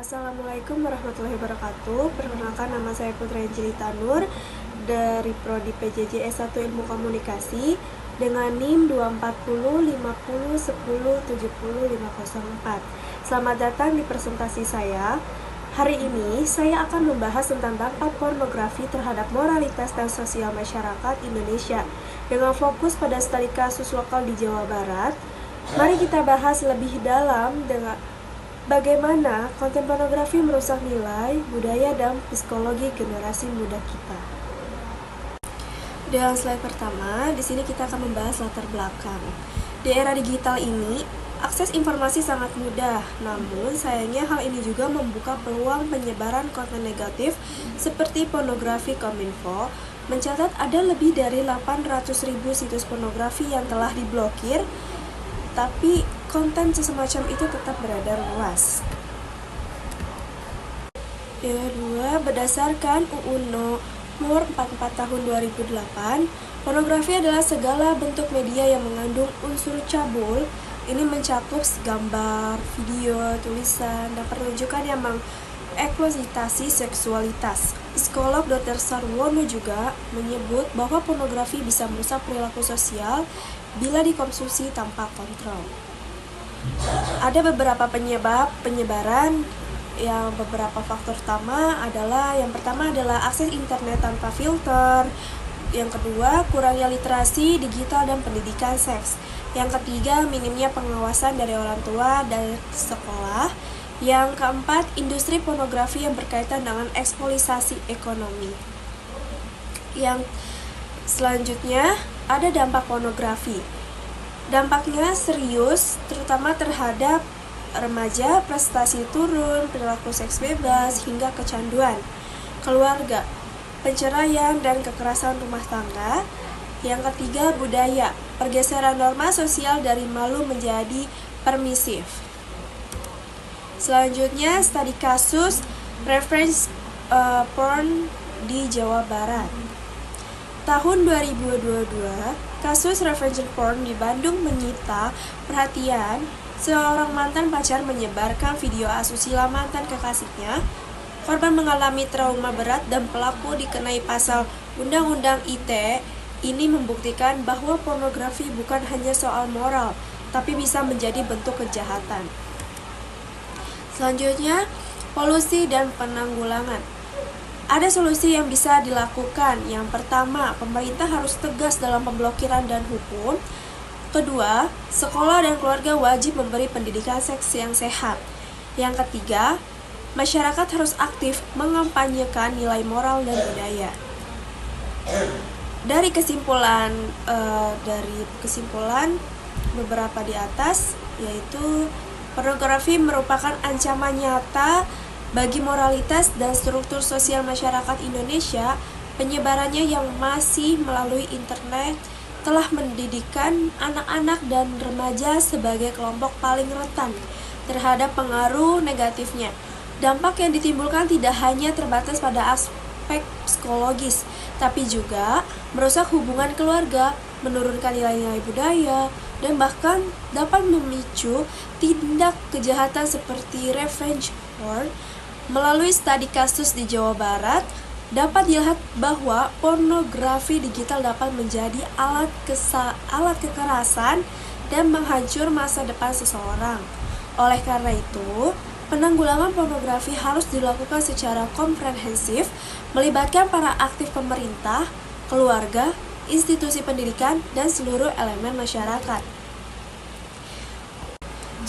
Assalamualaikum warahmatullahi wabarakatuh. Perkenalkan, nama saya Putra Angelita Nur dari Prodi PJJ S1 Ilmu Komunikasi dengan NIM 2405010700504. Selamat datang di presentasi saya. Hari ini saya akan membahas tentang dampak pornografi terhadap moralitas dan sosial masyarakat Indonesia dengan fokus pada studi kasus lokal di Jawa Barat. Mari kita bahas lebih dalam dengan bagaimana konten pornografi merusak nilai, budaya, dan psikologi generasi muda kita. Dalam slide pertama, di sini kita akan membahas latar belakang. Di era digital ini, akses informasi sangat mudah, namun sayangnya hal ini juga membuka peluang penyebaran konten negatif seperti pornografi. Kominfo mencatat ada lebih dari 800.000 situs pornografi yang telah diblokir, tapi konten semacam itu tetap beredar luas. Yang kedua, berdasarkan UU Nomor 44 Tahun 2008, pornografi adalah segala bentuk media yang mengandung unsur cabul. Ini mencakup gambar, video, tulisan, dan pertunjukan yang mengeksploitasi seksualitas. Psikolog Dr. Sarwono juga menyebut bahwa pornografi bisa merusak perilaku sosial bila dikonsumsi tanpa kontrol. Ada beberapa penyebab penyebaran. Yang beberapa faktor utama adalah, yang pertama adalah akses internet tanpa filter. Yang kedua, kurangnya literasi digital dan pendidikan seks. Yang ketiga, minimnya pengawasan dari orang tua dan sekolah. Yang keempat, industri pornografi yang berkaitan dengan eksploitasi ekonomi. Yang selanjutnya, ada dampak pornografi. Dampaknya serius, terutama terhadap remaja, prestasi turun, perilaku seks bebas, hingga kecanduan. Keluarga, penceraian dan kekerasan rumah tangga. Yang ketiga, budaya, pergeseran norma sosial dari malu menjadi permisif. Selanjutnya, studi kasus revenge porn di Jawa Barat. Tahun 2022, kasus revenge porn di Bandung menyita perhatian. Seorang mantan pacar menyebarkan video asusila mantan kekasihnya. Korban mengalami trauma berat dan pelaku dikenai pasal Undang-Undang ITE. Ini membuktikan bahwa pornografi bukan hanya soal moral, tapi bisa menjadi bentuk kejahatan. Selanjutnya, polusi dan penanggulangan. Ada solusi yang bisa dilakukan. Yang pertama, pemerintah harus tegas dalam pemblokiran dan hukum. Kedua, sekolah dan keluarga wajib memberi pendidikan seks yang sehat. Yang ketiga, masyarakat harus aktif mengampanyekan nilai moral dan budaya. Dari kesimpulan beberapa di atas, yaitu pornografi merupakan ancaman nyata bagi moralitas dan struktur sosial masyarakat Indonesia. Penyebarannya yang masih melalui internet telah mendidikkan anak-anak dan remaja sebagai kelompok paling rentan terhadap pengaruh negatifnya. Dampak yang ditimbulkan tidak hanya terbatas pada aspek psikologis, tapi juga merusak hubungan keluarga, menurunkan nilai-nilai budaya, dan bahkan dapat memicu tindak kejahatan seperti revenge porn. Melalui studi kasus di Jawa Barat, dapat dilihat bahwa pornografi digital dapat menjadi alat kekerasan dan menghancur masa depan seseorang. Oleh karena itu, penanggulangan pornografi harus dilakukan secara komprehensif, melibatkan para aktif pemerintah, keluarga, institusi pendidikan, dan seluruh elemen masyarakat.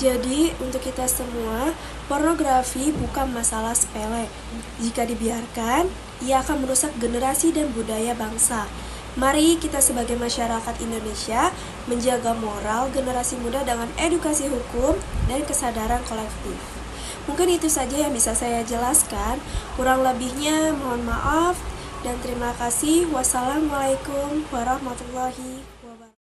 Jadi, untuk kita semua, pornografi bukan masalah sepele. Jika dibiarkan, ia akan merusak generasi dan budaya bangsa. Mari kita sebagai masyarakat Indonesia menjaga moral generasi muda dengan edukasi hukum dan kesadaran kolektif. Mungkin itu saja yang bisa saya jelaskan. Kurang lebihnya mohon maaf dan terima kasih. Wassalamualaikum warahmatullahi wabarakatuh.